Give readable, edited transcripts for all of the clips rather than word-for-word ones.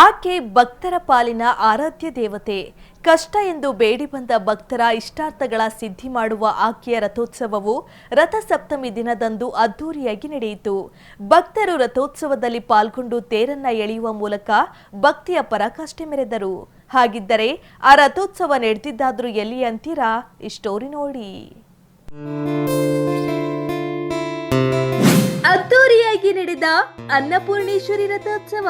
ಆಕೆ ಭಕ್ತರ ಪಾಲಿನ ಆರಾಧ್ಯ ದೇವತೆ. ಕಷ್ಟ ಎಂದು ಬೇಡಿ ಬಂದ ಭಕ್ತರ ಇಷ್ಟಾರ್ಥಗಳ ಸಿದ್ಧಿ ಮಾಡುವ ಆಕೆಯ ರಥೋತ್ಸವವು ರಥಸಪ್ತಮಿ ದಿನದಂದು ಅದ್ದೂರಿಯಾಗಿ ನಡೆಯಿತು. ಭಕ್ತರು ರಥೋತ್ಸವದಲ್ಲಿ ಪಾಲ್ಗೊಂಡು ತೇರನ್ನ ಎಳೆಯುವ ಮೂಲಕ ಭಕ್ತಿಯ ಪರಾಕಾಷ್ಠೆ ಮೆರೆದರು. ಹಾಗಿದ್ದರೆ ಆ ರಥೋತ್ಸವ ನಡೆದಿದ್ದಾದ್ರೂ ಎಲ್ಲಿ ಅಂತೀರಾ? ಈ ಸ್ಟೋರಿ ನೋಡಿ. ಅದ್ದೂರಿಯಾಗಿ ನಡೆದ ಅನ್ನಪೂರ್ಣೇಶ್ವರಿ ರಥೋತ್ಸವ.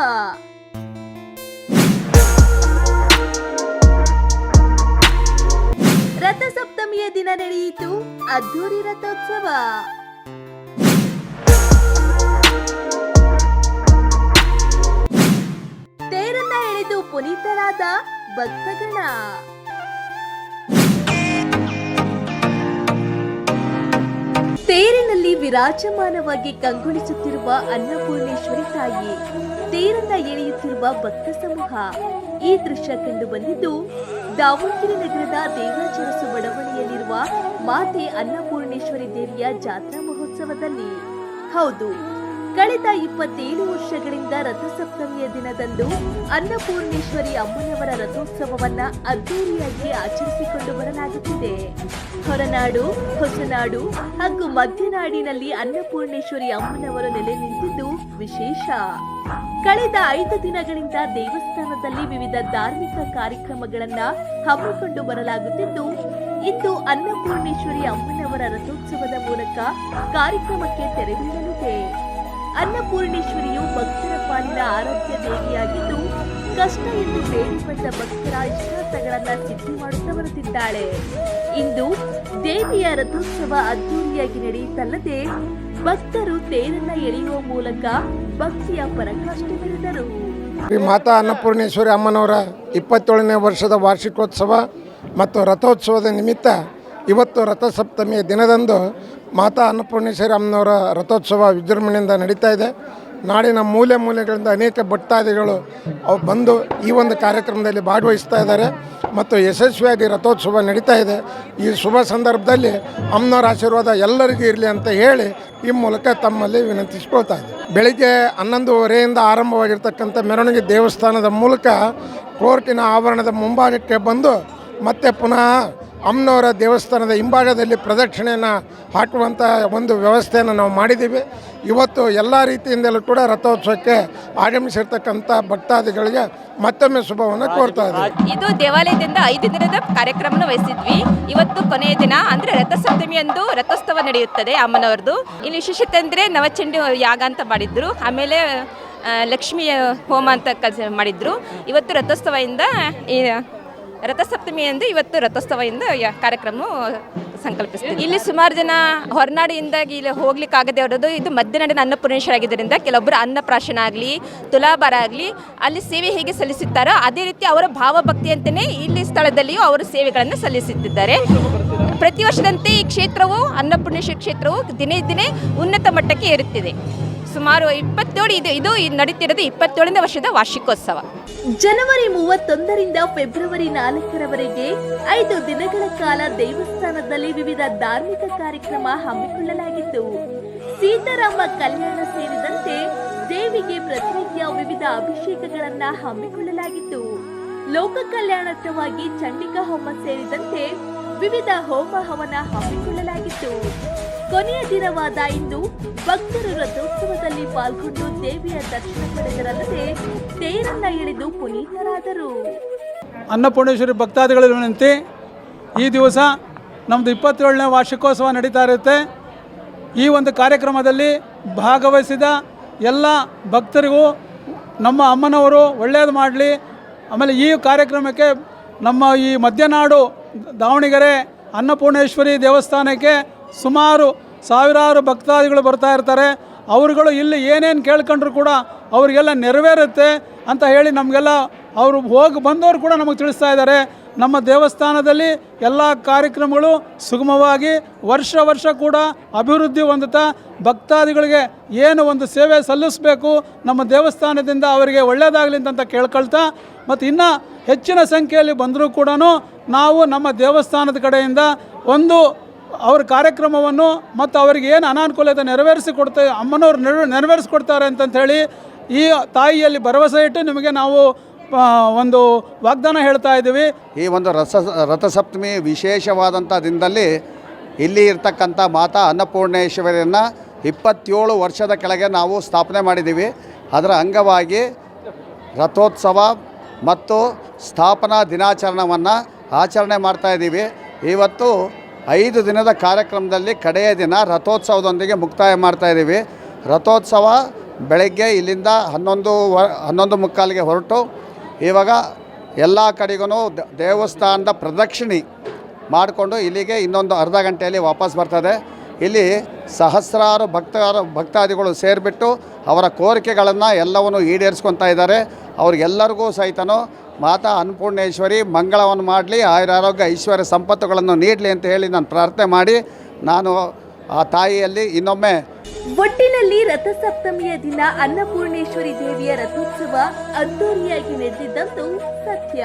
ರಥಸಪ್ತಮಿಯ ದಿನ ನಡೆಯಿತು ಅದ್ದೂರಿ ರಥೋತ್ಸವ. ತೇರನ್ನ ಎಳೆದು ಪುನೀತರಾದ ಭಕ್ತಗಣ. ತೇರಿನಲ್ಲಿ ವಿರಾಜಮಾನವಾಗಿ ಕಂಗೊಳಿಸುತ್ತಿರುವ ಅನ್ನಪೂರ್ಣೇಶ್ವರಿ ತಾಯಿ, ತೇರನ್ನ ಎಳೆಯುತ್ತಿರುವ ಭಕ್ತ ಸಮೂಹ. ಈ ದೃಶ್ಯ ಕಂಡು ಬಂದಿದ್ದು ದಾವಣಗೆರೆ ನಗರದ ದೇವರಾಜರಸು ಬಡಾವಣೆಯಲ್ಲಿರುವ ಮಾತೆ ಅನ್ನಪೂರ್ಣೇಶ್ವರಿ ದೇವಿಯ ಜಾತ್ರಾ ಮಹೋತ್ಸವದಲ್ಲಿ. ಹೌದು, ಕಳೆದ 27 ವರ್ಷಗಳಿಂದ ರಥಸಪ್ತಮಿಯ ದಿನದಂದು ಅನ್ನಪೂರ್ಣೇಶ್ವರಿ ಅಮ್ಮನವರ ರಥೋತ್ಸವವನ್ನ ಅದ್ದೂರಿಯಾಗಿ ಆಚರಿಸಿಕೊಂಡು ಬರಲಾಗುತ್ತಿದೆ. ಹೊರನಾಡು, ಹೊಸನಾಡು ಹಾಗೂ ಮಧ್ಯನಾಡಿನಲ್ಲಿ ಅನ್ನಪೂರ್ಣೇಶ್ವರಿ ಅಮ್ಮನವರು ನೆಲೆ ನಿಂತಿದ್ದು ವಿಶೇಷ. ಕಳೆದ 5 ದಿನಗಳಿಂದ ದೇವಸ್ಥಾನದಲ್ಲಿ ವಿವಿಧ ಧಾರ್ಮಿಕ ಕಾರ್ಯಕ್ರಮಗಳನ್ನ ಹಮ್ಮಿಕೊಂಡು ಬರಲಾಗುತ್ತಿದ್ದು, ಇಂದು ಅನ್ನಪೂರ್ಣೇಶ್ವರಿ ಅಮ್ಮನವರ ರಥೋತ್ಸವದ ಮೂಲಕ ಕಾರ್ಯಕ್ರಮಕ್ಕೆ ತೆರೆ ಬೀಳಲಿದೆ. ಅನ್ನಪೂರ್ಣೇಶ್ವರಿಯು ಭಕ್ತರ ಪಾಲಿನ ಆರಾಧ್ಯ ದೇವಿಯಾಗಿದ್ದು, ಕಷ್ಟ ಎಂದು ಬೇಡಿ ಬಂದ ಭಕ್ತರ ಇಷ್ಟಾರ್ಥಗಳನ್ನ ಸಿದ್ಧಿ ಮಾಡುತ್ತಾ ಬರುತ್ತಿದ್ದಾಳೆ. ಇಂದು ದೇವಿಯ ರಥೋತ್ಸವ ಅದ್ದೂರಿಯಾಗಿ ನಡೆಯುತ್ತಲ್ಲದೆ ಭಕ್ತರು ತೇರನ್ನ ಎಳೆಯುವ ಮೂಲಕ ಭಕ್ತಿಯ ಪರಾಕಾಷ್ಠೆ ಮೆರೆದರು. ಮಾತಾ ಅನ್ನಪೂರ್ಣೇಶ್ವರಿ ಅಮ್ಮನವರ 27ನೇ ವರ್ಷದ ವಾರ್ಷಿಕೋತ್ಸವ ಮತ್ತು ರಥೋತ್ಸವದ ನಿಮಿತ್ತ ಇವತ್ತು ರಥಸಪ್ತಮಿಯ ದಿನದಂದು ಮಾತಾ ಅನ್ನಪೂರ್ಣೇಶ್ವರಿ ಅಮ್ಮನವರ ರಥೋತ್ಸವ ವಿಜೃಂಭಣೆಯಿಂದ ನಡೀತಾ ಇದೆ. ನಾಡಿನ ಮೂಲೆ ಮೂಲೆಗಳಿಂದ ಅನೇಕ ಭಕ್ತಾದಿಗಳು ಬಂದು ಈ ಒಂದು ಕಾರ್ಯಕ್ರಮದಲ್ಲಿ ಭಾಗವಹಿಸ್ತಾ ಇದ್ದಾರೆ ಮತ್ತು ಯಶಸ್ವಿಯಾಗಿ ರಥೋತ್ಸವ ನಡೀತಾ ಇದೆ. ಈ ಶುಭ ಸಂದರ್ಭದಲ್ಲಿ ಅಮ್ಮನವರ ಆಶೀರ್ವಾದ ಎಲ್ಲರಿಗೂ ಇರಲಿ ಅಂತ ಹೇಳಿ ಈ ಮೂಲಕ ತಮ್ಮಲ್ಲಿ ವಿನಂತಿಸ್ಕೊಳ್ತಾ ಇದೆ. ಬೆಳಿಗ್ಗೆ 11:30ಯಿಂದ ಆರಂಭವಾಗಿರ್ತಕ್ಕಂಥ ಮೆರವಣಿಗೆ ದೇವಸ್ಥಾನದ ಮೂಲಕ ಕೋರ್ಟಿನ ಆವರಣದ ಮುಂಭಾಗಕ್ಕೆ ಬಂದು ಮತ್ತೆ ಪುನಃ ಅಮ್ಮನವರ ದೇವಸ್ಥಾನದ ಹಿಂಭಾಗದಲ್ಲಿ ಪ್ರದಕ್ಷಿಣೆಯನ್ನು ಹಾಕುವಂಥ ಒಂದು ವ್ಯವಸ್ಥೆಯನ್ನು ನಾವು ಮಾಡಿದ್ದೀವಿ. ಇವತ್ತು ಎಲ್ಲ ರೀತಿಯಿಂದಲೂ ಕೂಡ ರಥೋತ್ಸವಕ್ಕೆ ಆಗಮಿಸಿರ್ತಕ್ಕಂಥ ಭಕ್ತಾದಿಗಳಿಗೆ ಮತ್ತೊಮ್ಮೆ ಶುಭವನ್ನು ಕೋರ್ತಾ ಇದ್ದೀವಿ. ಇದು ದೇವಾಲಯದಿಂದ 5 ದಿನದ ಕಾರ್ಯಕ್ರಮವನ್ನು ವಹಿಸಿದ್ವಿ. ಇವತ್ತು ಕೊನೆಯ ದಿನ ಅಂದರೆ ರಥಸಪ್ತಮಿ ಎಂದು ರಥೋತ್ಸವ ನಡೆಯುತ್ತದೆ ಅಮ್ಮನವರದು. ಇಲ್ಲಿ ವಿಶೇಷತೆ ಅಂದರೆ ನವಚಂಡಿ ಯಾಗ ಅಂತ ಮಾಡಿದ್ರು, ಆಮೇಲೆ ಲಕ್ಷ್ಮೀ ಹೋಮ ಅಂತ ಮಾಡಿದ್ರು. ಇವತ್ತು ರಥೋತ್ಸವದಿಂದ ರಥಸಪ್ತಮಿ ಎಂದು ಇವತ್ತು ರಥೋತ್ಸವದಿಂದ ಕಾರ್ಯಕ್ರಮ ಸಂಕಲ್ಪಿಸ್ತೀವಿ. ಇಲ್ಲಿ ಸುಮಾರು ಜನ ಹೊರನಾಡಿಯಿಂದ ಇಲ್ಲಿ ಹೋಗ್ಲಿಕ್ಕಾಗದೆ ಅವರದು ಇದು ಮಧ್ಯನಾಡಿನ ಅನ್ನಪೂರ್ಣೇಶ್ವರಿ ಆಗಿದ್ದರಿಂದ ಕೆಲವೊಬ್ಬರು ಅನ್ನಪ್ರಾಶನ ಆಗಲಿ, ತುಲಾಭಾರ ಆಗಲಿ ಅಲ್ಲಿ ಸೇವೆ ಹೇಗೆ ಸಲ್ಲಿಸುತ್ತಾರೋ ಅದೇ ರೀತಿ ಅವರ ಭಾವಭಕ್ತಿ ಅಂತಲೇ ಇಲ್ಲಿ ಸ್ಥಳದಲ್ಲಿಯೂ ಅವರು ಸೇವೆಗಳನ್ನು ಸಲ್ಲಿಸುತ್ತಿದ್ದಾರೆ. ಪ್ರತಿ ವರ್ಷದಂತೆ ಈ ಕ್ಷೇತ್ರವು ಅನ್ನಪೂರ್ಣೇಶ್ವರಿ ಕ್ಷೇತ್ರವು ದಿನೇ ದಿನೇ ಉನ್ನತ ಮಟ್ಟಕ್ಕೆ ಏರುತ್ತಿದೆ. ಸುಮಾರು 27 ಇದು ನಡೀತಿರೋದು 27ನೇ ವರ್ಷದ ವಾರ್ಷಿಕೋತ್ಸವ. ಜನವರಿ 31ರಿಂದ ಫೆಬ್ರವರಿ 4ರವರೆಗೆ 5 ದಿನಗಳ ಕಾಲ ದೇವಸ್ಥಾನದಲ್ಲಿ ವಿವಿಧ ಧಾರ್ಮಿಕ ಕಾರ್ಯಕ್ರಮ ಹಮ್ಮಿಕೊಳ್ಳಲಾಗಿತ್ತು. ಸೀತಾರಾಮ ಕಲ್ಯಾಣ ಸೇರಿದಂತೆ ದೇವಿಗೆ ಪ್ರತಿನಿತ್ಯ ವಿವಿಧ ಅಭಿಷೇಕಗಳನ್ನ ಹಮ್ಮಿಕೊಳ್ಳಲಾಗಿತ್ತು. ಲೋಕ ಕಲ್ಯಾಣಾರ್ಥವಾಗಿ ಚಂಡಿಕಾ ಹೋಮ ಸೇರಿದಂತೆ ವಿವಿಧ ಹೋಮ ಹವನ ಹಮ್ಮಿಕೊಳ್ಳಲಾಗಿತ್ತು. ಕೊನೆಯ ದಿನವಾದ ಇಂದು ಭಕ್ತರು ರಥೋತ್ಸವದಲ್ಲಿ ಪಾಲ್ಗೊಂಡು ದೇವಿಯ ದರ್ಶನ ಪಡೆದರಲ್ಲದೆ ತೇರನ್ನ ಎಳೆದು ಪುನೀತರಾದರು. ಅನ್ನಪೂರ್ಣೇಶ್ವರಿ ಭಕ್ತಾದಿಗಳ ವಿನಂತಿ, ಈ ದಿವಸ ನಮ್ಮದು 27ನೇ ವಾರ್ಷಿಕೋತ್ಸವ ನಡೀತಾ ಇರುತ್ತೆ. ಈ ಒಂದು ಕಾರ್ಯಕ್ರಮದಲ್ಲಿ ಭಾಗವಹಿಸಿದ ಎಲ್ಲ ಭಕ್ತರಿಗೂ ನಮ್ಮ ಅಮ್ಮನವರು ಒಳ್ಳೆಯದು ಮಾಡಲಿ. ಆಮೇಲೆ ಈ ಕಾರ್ಯಕ್ರಮಕ್ಕೆ ನಮ್ಮ ಈ ಮಧ್ಯನಾಡು ದಾವಣಗೆರೆ ಅನ್ನಪೂರ್ಣೇಶ್ವರಿ ದೇವಸ್ಥಾನಕ್ಕೆ ಸುಮಾರು ಸಾವಿರಾರು ಭಕ್ತಾದಿಗಳು ಬರ್ತಾ ಇರ್ತಾರೆ. ಅವರುಗಳು ಇಲ್ಲಿ ಏನೇನು ಕೇಳ್ಕೊಂಡ್ರು ಕೂಡ ಅವರಿಗೆಲ್ಲ ನೆರವೇರುತ್ತೆ ಅಂತ ಹೇಳಿ ನಮಗೆಲ್ಲ ಅವರು ಹೋಗಿ ಬಂದವರು ಕೂಡ ನಮಗೆ ತಿಳಿಸ್ತಾ ಇದ್ದಾರೆ. ನಮ್ಮ ದೇವಸ್ಥಾನದಲ್ಲಿ ಎಲ್ಲ ಕಾರ್ಯಕ್ರಮಗಳು ಸುಗಮವಾಗಿ ವರ್ಷ ಕೂಡ ಅಭಿವೃದ್ಧಿ ಹೊಂದುತ್ತಾ ಭಕ್ತಾದಿಗಳಿಗೆ ಏನು ಒಂದು ಸೇವೆ ಸಲ್ಲಿಸಬೇಕು ನಮ್ಮ ದೇವಸ್ಥಾನದಿಂದ ಅವರಿಗೆ ಒಳ್ಳೆಯದಾಗಲಿ ಅಂತ ಕೇಳ್ಕೊಳ್ತಾ, ಮತ್ತು ಇನ್ನೂ ಹೆಚ್ಚಿನ ಸಂಖ್ಯೆಯಲ್ಲಿ ಬಂದರೂ ಕೂಡ ನಾವು ನಮ್ಮ ದೇವಸ್ಥಾನದ ಕಡೆಯಿಂದ ಒಂದು ಅವ್ರ ಕಾರ್ಯಕ್ರಮವನ್ನು ಮತ್ತು ಅವರಿಗೆ ಏನು ಅನಾನುಕೂಲತೆ ನೆರವೇರಿಸಿಕೊಡ್ತಾ ಅಮ್ಮನವ್ರು ನೆರವೇರಿಸ್ಕೊಡ್ತಾರೆ ಅಂತಂಥೇಳಿ ಈ ತಾಯಿಯಲ್ಲಿ ಭರವಸೆ ಇಟ್ಟು ನಿಮಗೆ ನಾವು ಒಂದು ವಾಗ್ದಾನ ಹೇಳ್ತಾ ಇದ್ದೀವಿ. ಈ ಒಂದು ರಥಸಪ್ತಮಿ ವಿಶೇಷವಾದಂಥ ದಿನದಲ್ಲಿ ಇಲ್ಲಿ ಇರ್ತಕ್ಕಂಥ ಮಾತಾ ಅನ್ನಪೂರ್ಣೇಶ್ವರಿಯನ್ನು 27 ವರ್ಷದ ಕೆಳಗೆ ನಾವು ಸ್ಥಾಪನೆ ಮಾಡಿದ್ದೀವಿ. ಅದರ ಅಂಗವಾಗಿ ರಥೋತ್ಸವ ಮತ್ತು ಸ್ಥಾಪನಾ ದಿನಾಚರಣೆಯನ್ನು ಆಚರಣೆ ಮಾಡ್ತಾಯಿದ್ದೀವಿ. ಇವತ್ತು 5 ದಿನದ ಕಾರ್ಯಕ್ರಮದಲ್ಲಿ ಕಡೆಯ ದಿನ ರಥೋತ್ಸವದೊಂದಿಗೆ ಮುಕ್ತಾಯ ಮಾಡ್ತಾಯಿದ್ದೀವಿ. ರಥೋತ್ಸವ ಬೆಳಗ್ಗೆ ಇಲ್ಲಿಂದ 11:15ಗೆ ಹೊರಟು ಇವಾಗ ಎಲ್ಲ ಕಡೆಗೂ ದೇವಸ್ಥಾನದ ಪ್ರದಕ್ಷಿಣೆ ಮಾಡಿಕೊಂಡು ಇಲ್ಲಿಗೆ ಇನ್ನೊಂದು ಅರ್ಧ ಗಂಟೆಯಲ್ಲಿ ವಾಪಸ್ ಬರ್ತದೆ. ಇಲ್ಲಿ ಸಹಸ್ರಾರು ಭಕ್ತಾದಿಗಳು ಸೇರಿಬಿಟ್ಟು ಅವರ ಕೋರಿಕೆಗಳನ್ನು ಎಲ್ಲವನ್ನು ಈಡೇರಿಸ್ಕೊತಾ ಇದ್ದಾರೆ. ಅವ್ರಿಗೆಲ್ಲರಿಗೂ ಸಹಿತನೂ ಮಾತಾ ಅನ್ನಪೂರ್ಣೇಶ್ವರಿ ಮಂಗಳವನ್ನು ಮಾಡಲಿ, ಆಯುರಾರೋಗ್ಯ ಐಶ್ವರ್ಯ ಸಂಪತ್ತುಗಳನ್ನು ನೀಡಲಿ ಅಂತ ಹೇಳಿ ನಾನು ಪ್ರಾರ್ಥನೆ ಮಾಡಿ ನಾನು ಆ ತಾಯಿಯಲ್ಲಿ ಇನ್ನೊಮ್ಮೆ ಒಟ್ಟಿನಲ್ಲಿ ರಥಸಪ್ತಮಿಯ ದಿನ ಅನ್ನಪೂರ್ಣೇಶ್ವರಿ ದೇವಿಯ ರಥೋತ್ಸವ ಅದ್ದೂರಿಯಾಗಿ ನಡೆದಿದ್ದಂತೂ ಸತ್ಯ.